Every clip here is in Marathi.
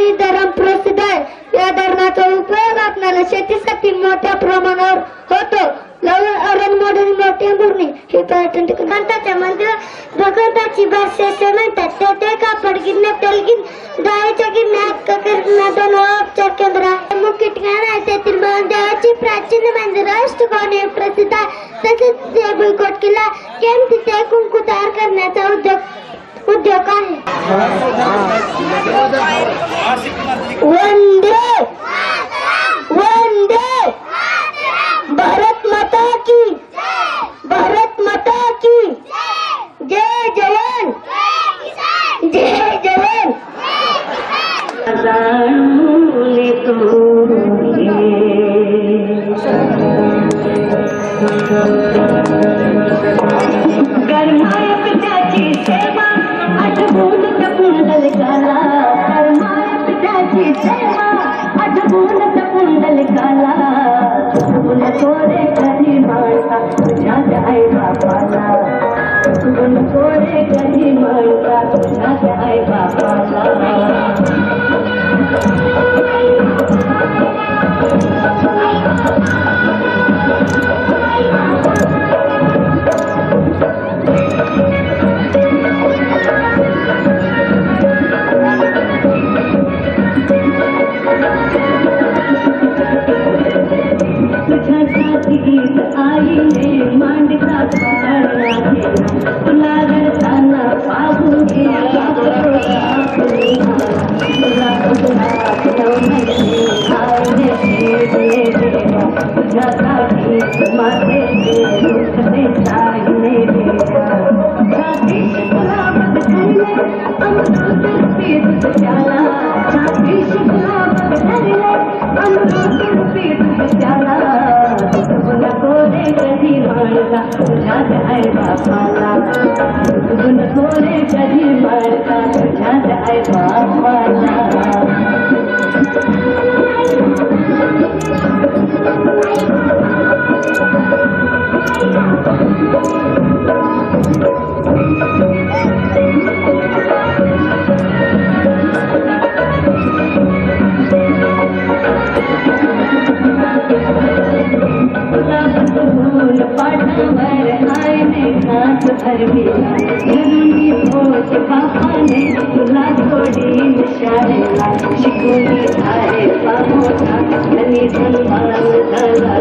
पाणी धरण प्रसिद्ध आहे. या धरणाचा उपयोग आपल्याला शेतीसाठी मोठ्या प्रमाणावर होतो. लवण अरणमोडी मोठी मुरणी ही पर्यटन ठिकाण मंदिर भगवंताची भाषा म्हणतात. तेथे कापड गिरण्या तेलगिन डाळीच्या गिरण्या गिरण्या दोन उपचार केंद्र आहे. मुख्य ठिकाण आहे तेथील देवाची प्राचीन मंदिर अष्टकोनी प्रसिद्ध आहे. तसेच भुईकोट किल्ला केम तिथे कुंकू तयार करण्याचा उद्योग आहे. वंदे वंदे भारत माता की भारत माता की जय जवान जय जवान. गरमाय पित्याची सेवा आठवून कुंडल काला. गरमाय पित्याची सेवा आठवून कुंडल काला. गुण कोरे कधी माळता तुझ्यात आई बापाला. गुण कोरे कधी माळता तुझ्यात आई बापाला. गीत आईने मांडता पाळणा केला. तुला रडताना पाहून गेला तुला आईने भेटले देवा. तुझ्यासाठी माझे दुखते साईने देवा. छातीश गुलाबात धरले अमृत पीत तुझ्याला. छातीश गुलाबात धरले अमृत पीत तुझ्याला. गुण कोरे कधी माळता तुझ्यात आई बापाला. गुण कोरे कधी माळता तुझ्यात आई बापाला. पाठावर आईने घास भरविला. घरी पोट बापाने तुला थोडी शाळेला शिकवली आहे बाबोटा. आणि सन्मान झाला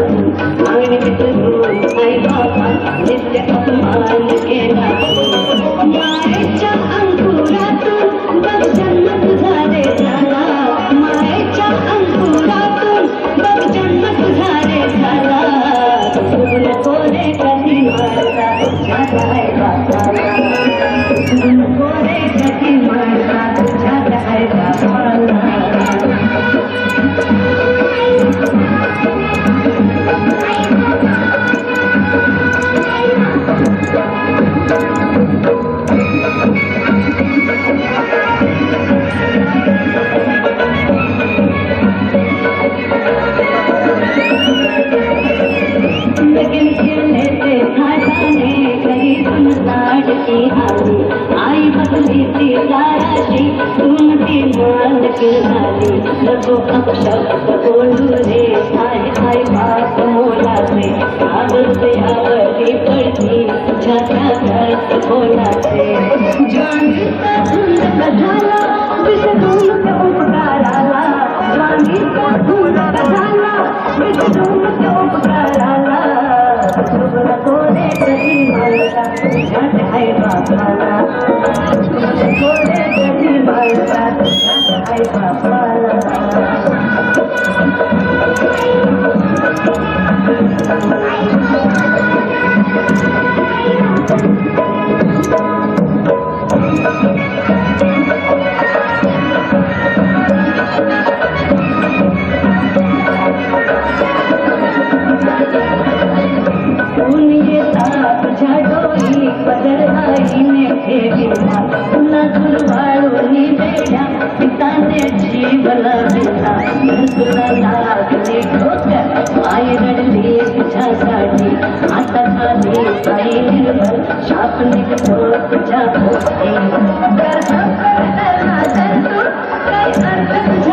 आणि तुझून आई बाबा नित्य अपमान केला. मायेच्या अंकुरातून बघ जन्म तुझा रे झाला. मायेच्या अंकुरातून बघ जन्म तुझा रे झाला. गुण कोरे कधी माळता तुझ्यात आई बापाला. गुण कोरे कधी माळता तुझ्यात आई बापाला. लगन खेले थे ठाठाने घरी तुम लाडकी आली. आई बदली ती दाराशी तुम ती मालक झाली. नको अपशब्द बोलू रे आय आय बाप मोलाचे. आवडते आवडती पडती तुझ्या घरात बोलाचे. ज्वानीचा धुंद झाला विसरून त्या उपकाराला. ज्वानीचा धुंद झाला विसरून त्या उपकाराला. गुण कोरे कधी माळता तुझ्यात आई बापाला. गुण कोरे कधी माळता तुझ्यात आई बापाला. तुझ्या डोळी पदर आईने ठेविला. पुन्हा दुर्वाळूनी बेड्या पिताने जीवला दिला. तुला लागली ठोकर आई रडली तुझ्यासाठी. आता झाली आई निर्बल शाप निघतो तुझ्या पोटी. काय अर्थ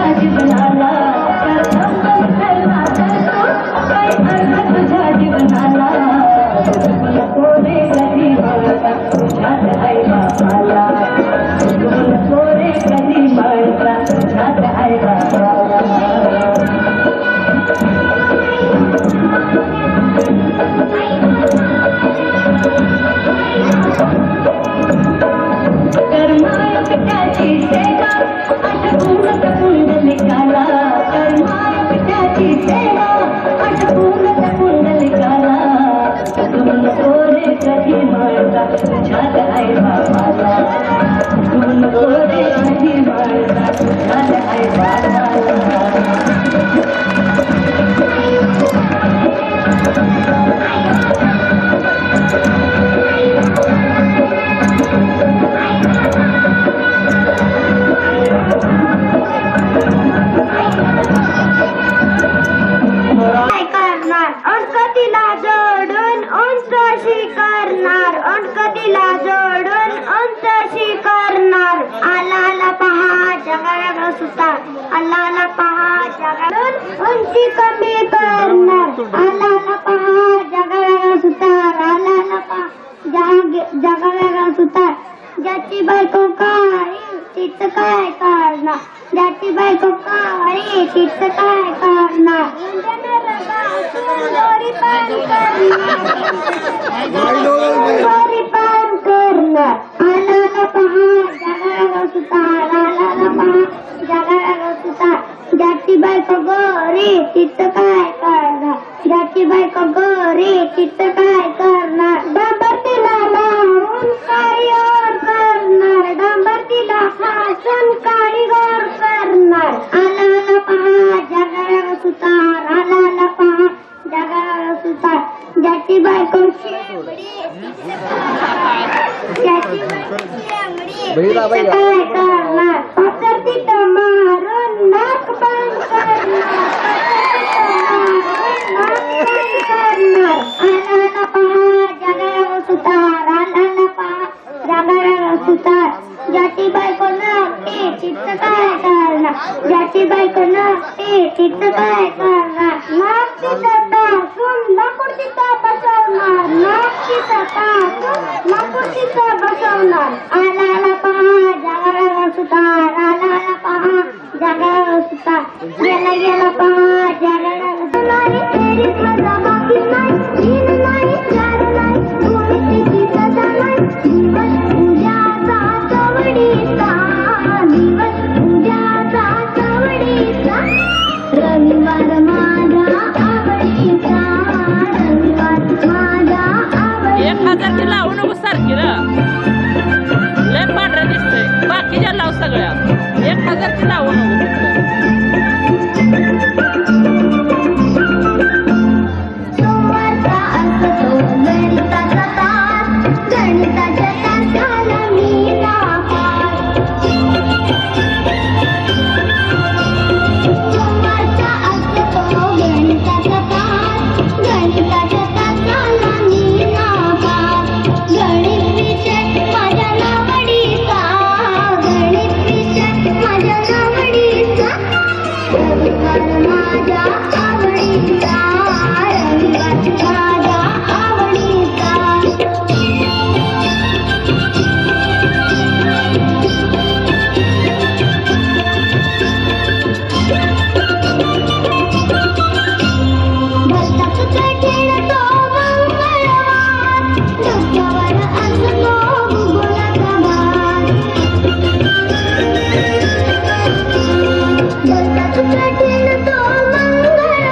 सुतार आलाला पहा जगाला उंची कमी करणार आलाला पहा जगाला सुतार आलाला पहा जगाला सुतार ज्याची बायको काळी तिचं काय करणार ज्याची बायको काळी तिचं काय करणार दोरी पार करणार आलाला पहा जगाला सुतार आलाला पहा जगाला सुतार ज्याची बायको गोरी तिचं काय करणार ज्याची बायको गोरी तिचं काय करणार डांबर तिला लावून काळीवर करणार डांबर तिला फासून काळीवर करणार आलाला पहा जगाला सुतार आलाला पहा जगाला सुतार ज्याची बायको ज्याची बायको काय करणार पत्थर तिथं मारून नाक बंद करणार आलाला पहा जगाला सुतार आलाला पहा जगाला सुतार ज्याची बायको नसते तिचं काय करणार ज्याची बायको नसते तिचं काय करणार नाक तिथं टाकून लाकूड तिथं बसवणार नाक तिथं टाकून लाकूड तिथं बसवणार आलाला पहा जगाला सुतार आलाला पहा जगाला सुतार गेला गेला पहा जगाला नाही तेरी सजा बाकी नाही तीन नाही चार नाही कोणतीची सजा नाही दिवस उद्याचा चवडीचा दिवस उद्याचा चवडीचा रविवार माझा आवडीचा रविवार माझा आवडीचा 1000ची लावू नको सारखी र लय पांढरं दिसतंय बाकीच्या लाव सगळ्या 1000ची लावू नको सोमवारचा असतो गणिताचा तास गणिताच्या तासाला मी नापास सोमवारचा असतो गणिताचा तास गणिताच्या तासाला मी नापास गणित विषय माझ्या नावडीचा गणित विषय माझ्या नावडीचा रविवार माझ्या आवडीचा रविवार माझ्या आवडीचा भलताच कठीण तो मंगळवार डोक्यावर असतो भूगोलाचा भार भलताच कठीण तो मंगळवार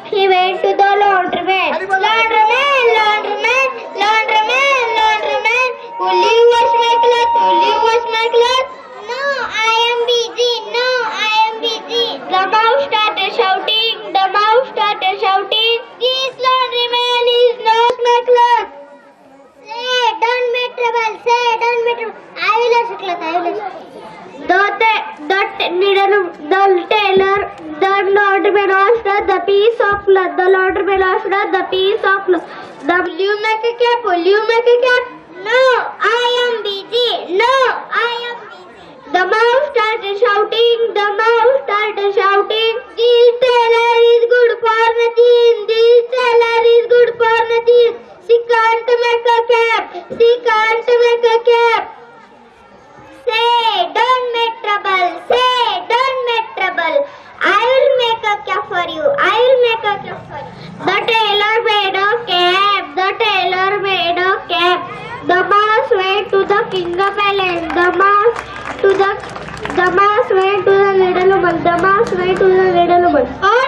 He went to the laundryman. Laundryman. Will you wash my clothes? No, I am busy. The mouse started shouting. This laundryman is not my clothes. Say, don't make trouble. I will wash your clothes. The laundryman asked the piece of cloth. Will you make a cap? No, I am busy. The mouse started shouting. This tailor is good for nothing. She can't make a cap. Say, don't make trouble. I will make a cap for you. The tailor made a cap. The mouse went to the king's palace. The mouse went to the needlewoman. Oh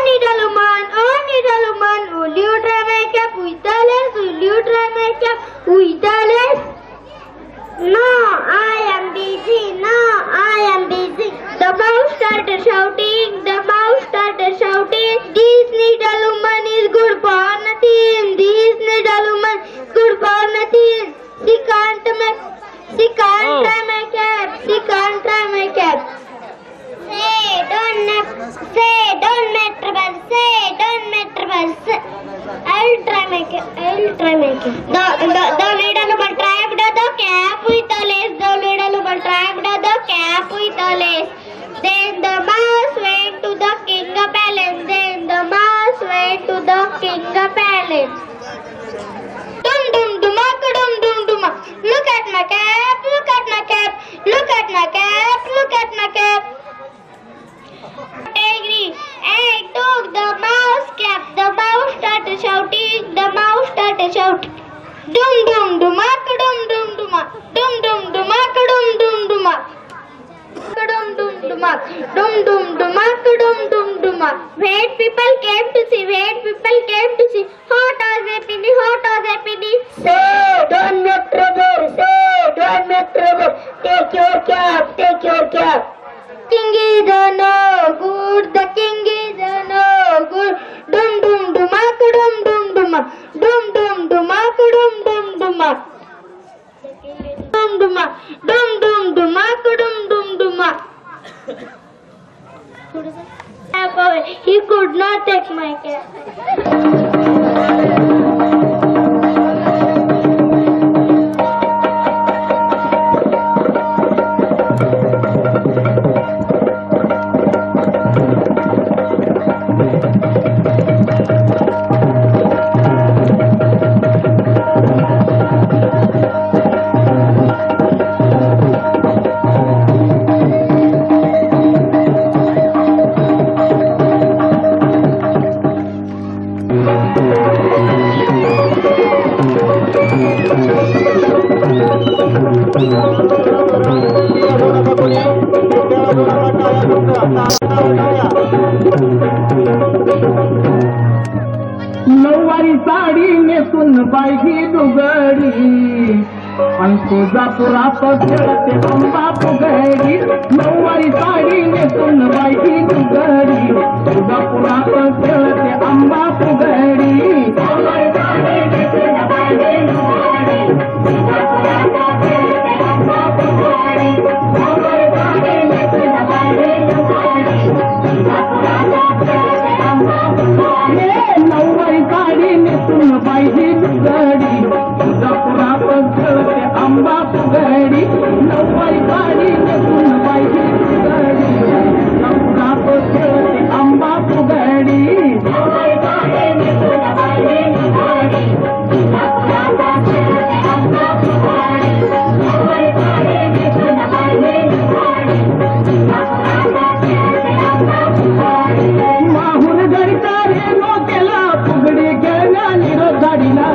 needlewoman, will you try my cap with the lace? No, I am busy. The mouse started shouting. This needlewoman is good for nothing. She can't try my cap. Say, don't make trouble. I'll try my cap. The needlewoman tried the cap with the lace. Then the mouse went to the king's palace. Dum dum duma. Look at my cap. Hey, dog, the mouse kept the mouse started shouting, the mouse started shouting. Dum dum dumak, dum dum dumak, dum dum dumak, dum dum dumak. Dum dum dumak, dum dum dumak, dum dum dumak. Wait, people came to see, wait, people came to see. Hot as a penny, hot as a penny. Say, don't make trouble, say, don't make trouble. Take your cap, take your cap. King is a no good, the king is a no good. Dum dum dumak, dum dum dumak, dum dum dumak, dum dum dumak. Dum dumak, dum dum dumak, dum dum dumak. He could not take my cap. नऊवारी साडी नेसून बाई दुगडी आणि तुळजापुरात खेळते अंबा फुगडी. नऊवारी साडी नेसून बाई दुगडी तुळजापुरात खेळते अंबा फुगडी. नऊवारी साडी नेसून बाई दुगडी तुळजापुरात खेळते अंबा फुगडी. नऊवारी साडी नेसून बाई दुगडी तुळजापुरात खेळते अंबा फुगडी. माहूर गडीचा रेणू केला फुगडी खेळण्या निरोधाडीला.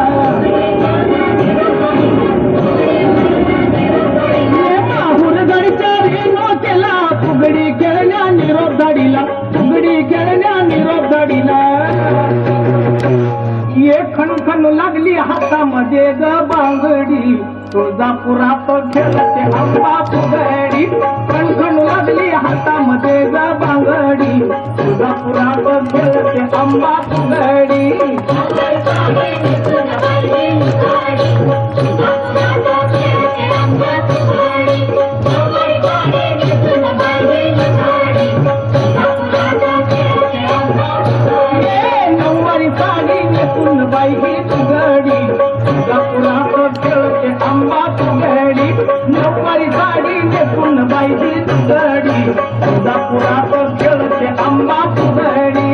माहूर गडीचा रेणू केला फुगडी खेळण्या निरोधाडीला, फुगडी खेळण्या निरोधाडीला. ये खणखण लागली हातामध्ये ग बांगडी तुळजापुरात खेळते अंबा फुगडी. खणखण लागली हातामध्ये ग बांगडी तुळजापुरात खेळते अंबा फुगडी. नऊवारी साडी नेसून बाई दुगडी तुळजापुरात खेळते अंबा फुगडी. नऊवारी साडी नेसून बाई दुगडी तुळजापुरात खेळते अंबा फुगडी.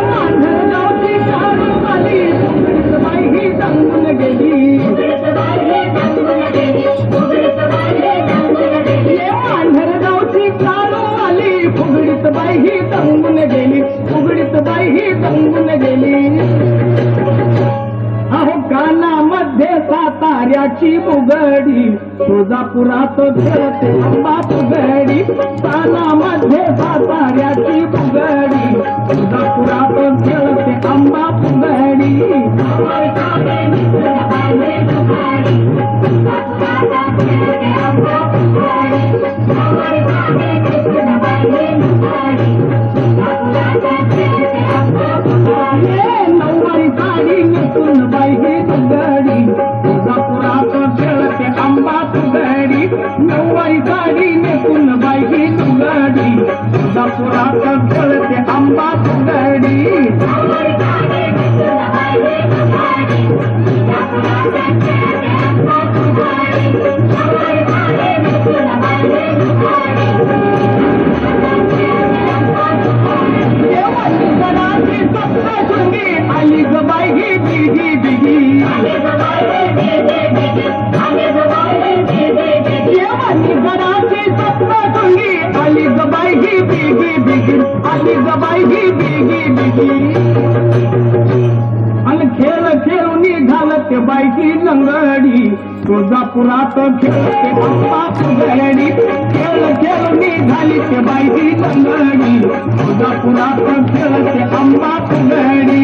मांढरगावची काळू आली बाई ही सांगून गेली. मांढरगावची काळू आली फुगडीत बाई ही सांगून गेली, फुगडीत बाई ही सांगून गेली. अहो कानामध्ये साताऱ्याची फुगडी तुळजापुरात खेळते अंबा फुगडी. कानामध्ये साताऱ्याची फुगडी तुळजापुरात खेळते अंबा फुगडी. नऊवारी साडी नेसून बाई दुगडी तुळजापुरात खेळते अंबा फुगडी. नऊवारी साडी नेसून बाई दुगडी तुळजापुरात खेळते अंबा फुगडी. बिगी आली ग बाई ही बिगी बिगी आणि खेळ खेळून घालत बाईची लंगडी तुळजापुरात खेळते अंबा फुगडी खेळ खेळून घाली ते बाईची लंगडी तुळजापुरात खेळते अंबा फुगडी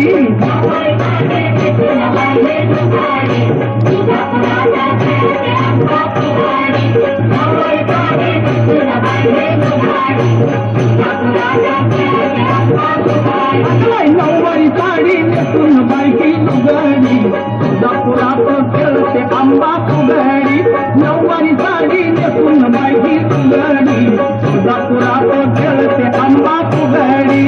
नऊवारी साडी नेसून बाईची लुगडी तुळजापुरात खेळते अंबा फुगडी नऊवारी साडी नेसून बाईची लुगडी तुळजापुरात खेळते अंबा फुगडी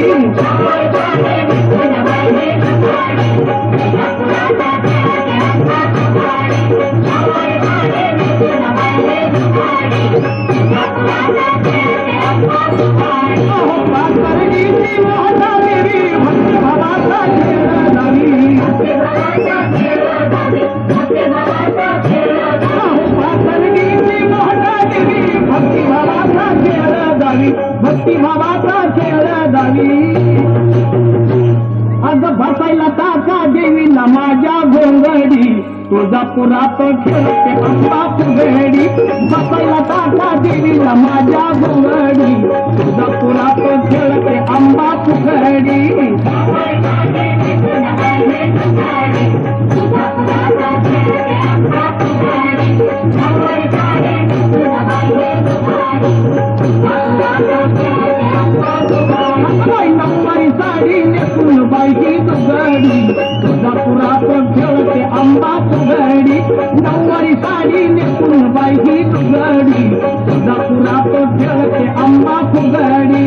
भक्ती भावाचा खेळ दावी अग बसायला ताका देवीला माझ्या घोंगडी तुळजापुरात खेळते अंबा फुगडी बसायला ताका देवीला माझ्या घोंगडी तुळजापुरात खेळते अंबा फुगडी नऊवारी साडी नेसून बाईची लुगडी तुळजापुरात खेळते अंबा फुगडी नऊवारी साडी नेसून बाईची लुगडी तुळजापुरात खेळते अंबा फुगडी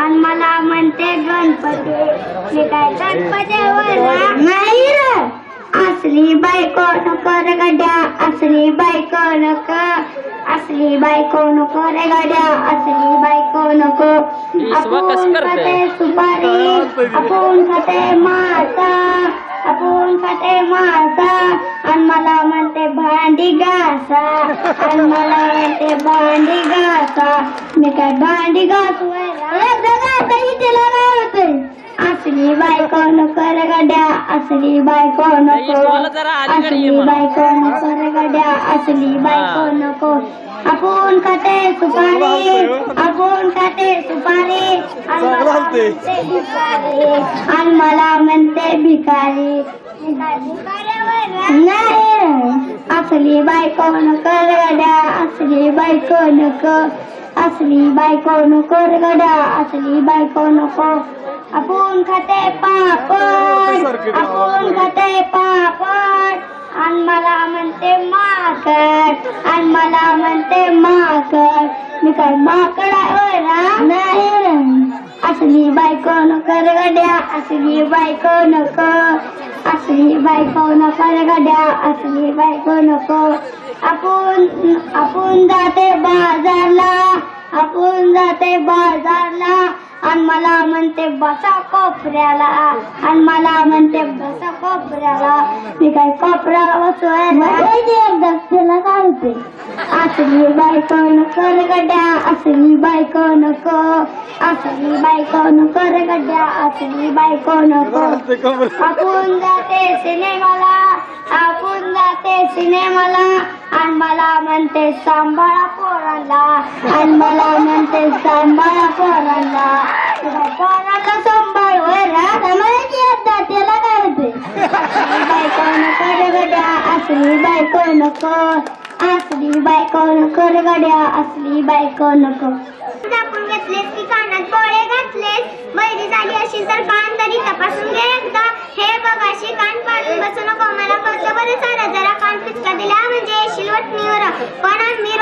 आणि मला म्हणते गणपती मी काय गणपतीवर नाही रे असली बायको नको रे गड्या असली बायको नको असली बायको नको रे गड्या असली बायको नको आपण खाते सुपारी आपण खाते मासा आपण खाते मासा आणि मला म्हणते भांडी घासा आणि मला म्हणते भांडी घासा मी काय भांडी घासू असली बायको नको रे गड्या असली बायको नको असली बायको नको रे गड्या असली बायको नको आपण खाते सुपारी आपण खाते सुपारी आणि मला म्हणते भिकारी नाही असली बायको नको रे गड्या असली बायको नको असली बायको नको रे गड्या असली बायको नको आपण खाते पापड आपण खाते पापड आणि मला म्हणते माकड आणि मला म्हणते माकड मी काय माकड आहे नाही असली बायको नको रे गड्या असली बायको नको असली बायको नको रे गड्या असली बायको नको आपण जाते बाजारला आपण जाते बाजारला आणि मला म्हणते बसा कोपऱ्याला आणि मला म्हणते बसा कोपऱ्याला मी काय कोपऱ्याला बसतोय त्याला काढते असली बायको नको रे गड्या असली बायको नको असली बायको नको रे गड्या असली बायको नको आपण जाते सिनेमाला आपण जाते सिनेमाला आणि मला म्हणते सांभाळा पोरांना आणि मला म्हणते सांभाळा पोरांना पोरांना सांभाळूय त्याला काय होते बायको नको रे गड्या असली बायको नको असली बायको नको रे गड्या असली बायको नको आपण घेतलेस की कानात पोळे घातलेस बैरी झाली अशी तर कान तरी तपासून घे एकदा हे बघ अशी कान पाडून बसू नको मला कळतं बरं सारा जरा कान पिचका दिला म्हणजे येशील वटणीवर पण मी